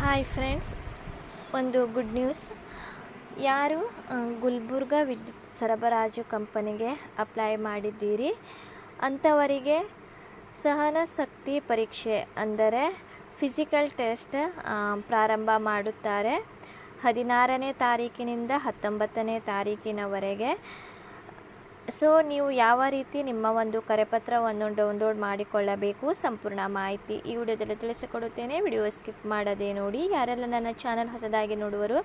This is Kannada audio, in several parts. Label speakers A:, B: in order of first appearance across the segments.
A: ಹಾಯ್ ಫ್ರೆಂಡ್ಸ್, ಒಂದು ಗುಡ್ ನ್ಯೂಸ್. ಯಾರು ಗುಲ್ಬರ್ಗ ವಿದ್ಯುತ್ ಸರಬರಾಜು ಕಂಪನಿಗೆ ಅಪ್ಲೈ ಮಾಡಿದ್ದೀರಿ ಅಂಥವರಿಗೆ ಸಹನಶಕ್ತಿ ಪರೀಕ್ಷೆ ಅಂದರೆ ಫಿಸಿಕಲ್ ಟೆಸ್ಟ್ ಪ್ರಾರಂಭ ಮಾಡುತ್ತಾರೆ 16ನೇ ತಾರೀಕಿನಿಂದ 19ನೇ ತಾರೀಕಿನವರೆಗೆ. ಸೊ ನೀವು ಯಾವ ರೀತಿ ನಿಮ್ಮ ಒಂದು ಕರೆಪತ್ರವನ್ನು ಡೌನ್ಲೋಡ್ ಮಾಡಿಕೊಳ್ಳಬೇಕು ಸಂಪೂರ್ಣ ಮಾಹಿತಿ ಈ ವಿಡಿಯೋದಲ್ಲಿ ತಿಳಿಸಿಕೊಡುತ್ತೇನೆ. ವಿಡಿಯೋ ಸ್ಕಿಪ್ ಮಾಡದೆ ನೋಡಿ. ಯಾರೆಲ್ಲ ನನ್ನ ಚಾನಲ್ ಹೊಸದಾಗಿ ನೋಡುವರು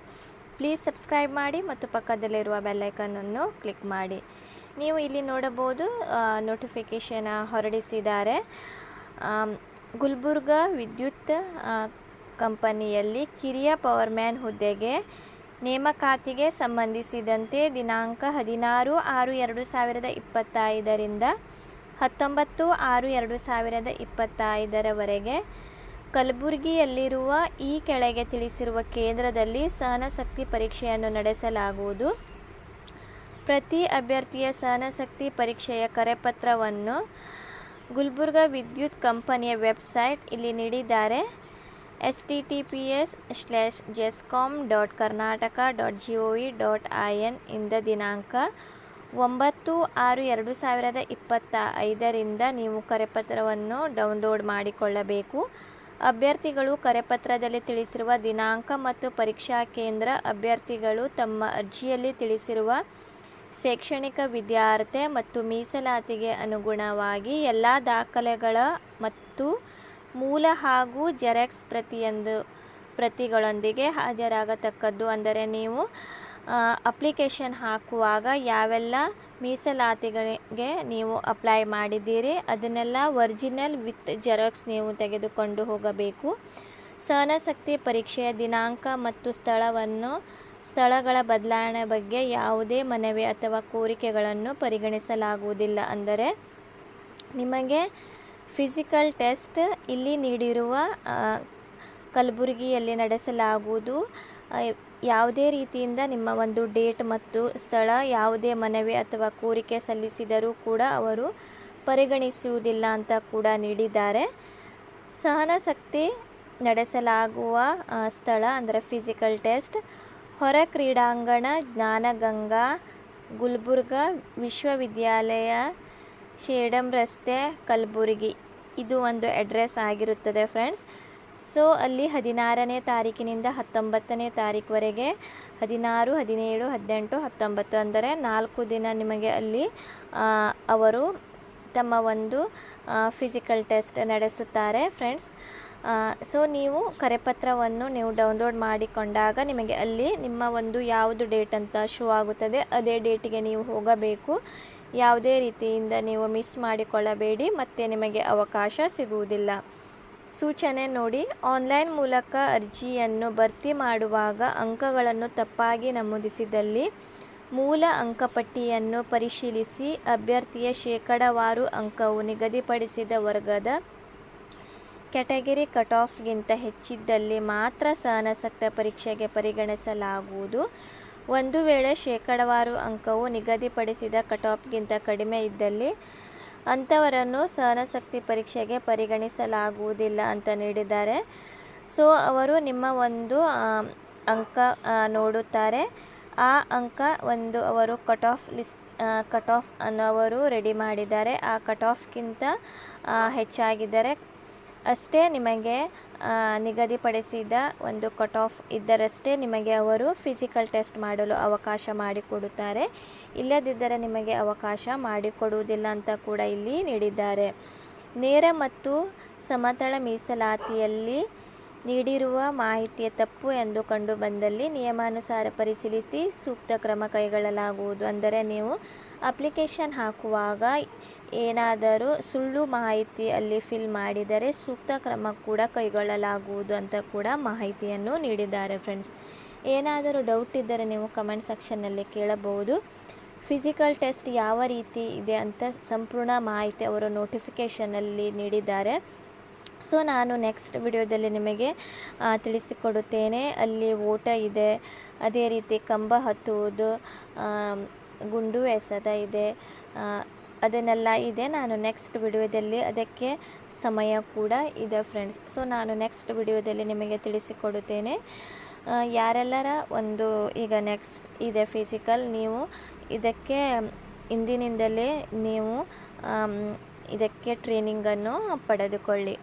A: ಪ್ಲೀಸ್ ಸಬ್ಸ್ಕ್ರೈಬ್ ಮಾಡಿ ಮತ್ತು ಪಕ್ಕದಲ್ಲಿರುವ ಬೆಲ್ಲೈಕನ್ನನ್ನು ಕ್ಲಿಕ್ ಮಾಡಿ. ನೀವು ಇಲ್ಲಿ ನೋಡಬಹುದು ನೋಟಿಫಿಕೇಷನ್ ಹೊರಡಿಸಿದ್ದಾರೆ. ಗುಲ್ಬರ್ಗ ವಿದ್ಯುತ್ ಕಂಪನಿಯಲ್ಲಿ ಕಿರಿಯ ಪವರ್ಮ್ಯಾನ್ ಹುದ್ದೆಗೆ ನೇಮಕಾತಿಗೆ ಸಂಬಂಧಿಸಿದಂತೆ ದಿನಾಂಕ 16/6/2025ರಿಂದ 19/6/2025ರವರೆಗೆ ಕಲಬುರಗಿಯಲ್ಲಿರುವ ಈ ಕೆಳಗೆ ತಿಳಿಸಿರುವ ಕೇಂದ್ರದಲ್ಲಿ ಸಹನಶಕ್ತಿ ಪರೀಕ್ಷೆಯನ್ನು ನಡೆಸಲಾಗುವುದು. ಪ್ರತಿ ಅಭ್ಯರ್ಥಿಯ ಸಹನಶಕ್ತಿ ಪರೀಕ್ಷೆಯ ಕರೆಪತ್ರವನ್ನು ಗುಲ್ಬರ್ಗ ವಿದ್ಯುತ್ ಕಂಪನಿಯ ವೆಬ್ಸೈಟ್ ಇಲ್ಲಿ ನೀಡಿದ್ದಾರೆ. https://jescom.karnataka.gov.in ಇಂದ ದಿನಾಂಕ 9/6/2025ರಿಂದ ನೀವು ಕರೆಪತ್ರವನ್ನು ಡೌನ್ಲೋಡ್ ಮಾಡಿಕೊಳ್ಳಬೇಕು. ಅಭ್ಯರ್ಥಿಗಳು ಕರೆಪತ್ರದಲ್ಲಿ ತಿಳಿಸಿರುವ ದಿನಾಂಕ ಮತ್ತು ಪರೀಕ್ಷಾ ಕೇಂದ್ರ, ಅಭ್ಯರ್ಥಿಗಳು ತಮ್ಮ ಅರ್ಜಿಯಲ್ಲಿ ತಿಳಿಸಿರುವ ಶೈಕ್ಷಣಿಕ ವಿದ್ಯಾರ್ಹತೆ ಮತ್ತು ಮೀಸಲಾತಿಗೆ ಅನುಗುಣವಾಗಿ ಎಲ್ಲ ದಾಖಲೆಗಳ ಮತ್ತು ಮೂಲ ಹಾಗೂ ಜೆರಾಕ್ಸ್ ಪ್ರತಿಗಳೊಂದಿಗೆ ಹಾಜರಾಗತಕ್ಕದ್ದು. ಅಂದರೆ ನೀವು ಅಪ್ಲಿಕೇಶನ್ ಹಾಕುವಾಗ ಯಾವೆಲ್ಲ ಮೀಸಲಾತಿಗಳಿಗೆ ನೀವು ಅಪ್ಲೈ ಮಾಡಿದ್ದೀರಿ ಅದನ್ನೆಲ್ಲ ಒರಿಜಿನಲ್ ವಿತ್ ಜೆರಾಕ್ಸ್ ನೀವು ತೆಗೆದುಕೊಂಡು ಹೋಗಬೇಕು. ಸಹನಶಕ್ತಿ ಪರೀಕ್ಷೆಯ ದಿನಾಂಕ ಮತ್ತು ಸ್ಥಳಗಳ ಬದಲಾವಣೆ ಬಗ್ಗೆ ಯಾವುದೇ ಮನವಿ ಅಥವಾ ಕೋರಿಕೆಗಳನ್ನು ಪರಿಗಣಿಸಲಾಗುವುದಿಲ್ಲ. ಅಂದರೆ ನಿಮಗೆ ಫಿಸಿಕಲ್ ಟೆಸ್ಟ್ ಇಲ್ಲಿ ನೀಡಿರುವ ಕಲಬುರಗಿಯಲ್ಲಿ ನಡೆಸಲಾಗುವುದು. ಯಾವುದೇ ರೀತಿಯಿಂದ ನಿಮ್ಮ ಒಂದು ಡೇಟ್ ಮತ್ತು ಸ್ಥಳ ಯಾವುದೇ ಮನವಿ ಅಥವಾ ಕೋರಿಕೆ ಸಲ್ಲಿಸಿದರೂ ಕೂಡ ಅವರು ಪರಿಗಣಿಸುವುದಿಲ್ಲ ಅಂತ ಕೂಡ ನೀಡಿದ್ದಾರೆ. ಸಹನಶಕ್ತಿ ನಡೆಸಲಾಗುವ ಸ್ಥಳ ಅಂದರೆ ಫಿಸಿಕಲ್ ಟೆಸ್ಟ್ ಹೊರ ಕ್ರೀಡಾಂಗಣ, ಜ್ಞಾನಗಂಗಾ, ಗುಲ್ಬರ್ಗ ವಿಶ್ವವಿದ್ಯಾಲಯ, ಶೇಡಂ ರಸ್ತೆ, ಕಲಬುರಗಿ. ಇದು ಒಂದು ಅಡ್ರೆಸ್ ಆಗಿರುತ್ತದೆ ಫ್ರೆಂಡ್ಸ್. ಸೊ ಅಲ್ಲಿ 16ನೇ ತಾರೀಕಿನಿಂದ 19ನೇ ತಾರೀಕುವರೆಗೆ 16, 17, 18, 19 ಅಂದರೆ 4 ದಿನ ನಿಮಗೆ ಅಲ್ಲಿ ಅವರು ತಮ್ಮ ಒಂದು ಫಿಸಿಕಲ್ ಟೆಸ್ಟ್ ನಡೆಸುತ್ತಾರೆ ಫ್ರೆಂಡ್ಸ್. ಸೊ ನೀವು ಕರೆಪತ್ರವನ್ನು ನೀವು ಡೌನ್ಲೋಡ್ ಮಾಡಿಕೊಂಡಾಗ ನಿಮಗೆ ಅಲ್ಲಿ ನಿಮ್ಮ ಒಂದು ಯಾವುದು ಡೇಟ್ ಅಂತ ಶೋ ಆಗುತ್ತದೆ, ಅದೇ ಡೇಟಿಗೆ ನೀವು ಹೋಗಬೇಕು. ಯಾವುದೇ ರೀತಿಯಿಂದ ನೀವು ಮಿಸ್ ಮಾಡಿಕೊಳ್ಳಬೇಡಿ, ಮತ್ತೆ ನಿಮಗೆ ಅವಕಾಶ ಸಿಗುವುದಿಲ್ಲ. ಸೂಚನೆ ನೋಡಿ, ಆನ್ಲೈನ್ ಮೂಲಕ ಅರ್ಜಿಯನ್ನು ಭರ್ತಿ ಮಾಡುವಾಗ ಅಂಕಗಳನ್ನು ತಪ್ಪಾಗಿ ನಮೂದಿಸಿದಲ್ಲಿ ಮೂಲ ಅಂಕಪಟ್ಟಿಯನ್ನು ಪರಿಶೀಲಿಸಿ ಅಭ್ಯರ್ಥಿಯ ಶೇಕಡಾವಾರು ಅಂಕವು ನಿಗದಿಪಡಿಸಿದ ವರ್ಗದ ಕ್ಯಾಟಗರಿ ಕಟ್ ಆಫ್ಗಿಂತ ಹೆಚ್ಚಿದ್ದಲ್ಲಿ ಮಾತ್ರ ಸಹನಶಕ್ತಿ ಪರೀಕ್ಷೆಗೆ ಪರಿಗಣಿಸಲಾಗುವುದು. ಒಂದು ವೇಳೆ ಶೇಕಡಾವಾರು ಅಂಕವು ನಿಗದಿಪಡಿಸಿದ ಕಟ್ ಆಫ್ಗಿಂತ ಕಡಿಮೆ ಇದ್ದಲ್ಲಿ ಅಂಥವರನ್ನು ಸಹನಶಕ್ತಿ ಪರೀಕ್ಷೆಗೆ ಪರಿಗಣಿಸಲಾಗುವುದಿಲ್ಲ ಅಂತ ನೀಡಿದ್ದಾರೆ. ಸೊ ಅವರು ನಿಮ್ಮ ಒಂದು ಅಂಕ ನೋಡುತ್ತಾರೆ. ಆ ಅಂಕ ಒಂದು ಅವರು ಕಟ್ ಆಫ್ ಅನ್ನು ಅವರು ರೆಡಿ ಮಾಡಿದ್ದಾರೆ. ಆ ಕಟ್ ಆಫ್ಗಿಂತ ಹೆಚ್ಚಾಗಿದ್ದರೆ ಅಷ್ಟೇ ನಿಮಗೆ ನಿಗದಿಪಡಿಸಿದ ಒಂದು ಕಟ್ ಆಫ್ ಇದ್ದರಷ್ಟೇ ನಿಮಗೆ ಅವರು ಫಿಸಿಕಲ್ ಟೆಸ್ಟ್ ಮಾಡಲು ಅವಕಾಶ ಮಾಡಿಕೊಡುತ್ತಾರೆ. ಇಲ್ಲದಿದ್ದರೆ ನಿಮಗೆ ಅವಕಾಶ ಮಾಡಿಕೊಡುವುದಿಲ್ಲ ಅಂತ ಕೂಡ ಇಲ್ಲಿ ನೀಡಿದ್ದಾರೆ. ನೇರ ಮತ್ತು ಸಮತಳ ಮೀಸಲಾತಿಯಲ್ಲಿ ನೀಡಿರುವ ಮಾಹಿತಿಯ ತಪ್ಪು ಎಂದು ಕಂಡುಬಂದಲ್ಲಿ ನಿಯಮಾನುಸಾರ ಪರಿಶೀಲಿಸಿ ಸೂಕ್ತ ಕ್ರಮ ಕೈಗೊಳ್ಳಲಾಗುವುದು. ಅಂದರೆ ನೀವು ಅಪ್ಲಿಕೇಶನ್ ಹಾಕುವಾಗ ಏನಾದರೂ ಸುಳ್ಳು ಮಾಹಿತಿ ಅಲ್ಲಿ ಫಿಲ್ ಮಾಡಿದರೆ ಸೂಕ್ತ ಕ್ರಮ ಕೂಡ ಕೈಗೊಳ್ಳಲಾಗುವುದು ಅಂತ ಕೂಡ ಮಾಹಿತಿಯನ್ನು ನೀಡಿದ್ದಾರೆ ಫ್ರೆಂಡ್ಸ್. ಏನಾದರೂ ಡೌಟ್ ಇದ್ದರೆ ನೀವು ಕಮೆಂಟ್ ಸೆಕ್ಷನ್ನಲ್ಲಿ ಕೇಳಬಹುದು. ಫಿಸಿಕಲ್ ಟೆಸ್ಟ್ ಯಾವ ರೀತಿ ಇದೆ ಅಂತ ಸಂಪೂರ್ಣ ಮಾಹಿತಿ ಅವರು ನೋಟಿಫಿಕೇಷನಲ್ಲಿ ನೀಡಿದ್ದಾರೆ. ಸೊ ನಾನು ನೆಕ್ಸ್ಟ್ ವಿಡಿಯೋದಲ್ಲಿ ನಿಮಗೆ ತಿಳಿಸಿಕೊಡುತ್ತೇನೆ. ಅಲ್ಲಿ ಓಟ ಇದೆ, ಅದೇ ರೀತಿ ಕಂಬ ಹತ್ತುವುದು, ಗುಂಡು ಎಸೆತ ಇದೆ, ಅದನ್ನೆಲ್ಲ ಇದೆ. ನಾನು ನೆಕ್ಸ್ಟ್ ವಿಡಿಯೋದಲ್ಲಿ ಅದಕ್ಕೆ ಸಮಯ ಕೂಡ ಇದೆ ಫ್ರೆಂಡ್ಸ್. ಸೊ ನಾನು ನೆಕ್ಸ್ಟ್ ವಿಡಿಯೋದಲ್ಲಿ ನಿಮಗೆ ತಿಳಿಸಿಕೊಡುತ್ತೇನೆ. ಯಾರೆಲ್ಲರ ಒಂದು ಈಗ ನೆಕ್ಸ್ಟ್ ಇದೆ ಫಿಸಿಕಲ್, ನೀವು ಇದಕ್ಕೆ ಇಂದಿನಿಂದಲೇ ನೀವು ಇದಕ್ಕೆ ಟ್ರೈನಿಂಗನ್ನು ಪಡೆದುಕೊಳ್ಳಿ.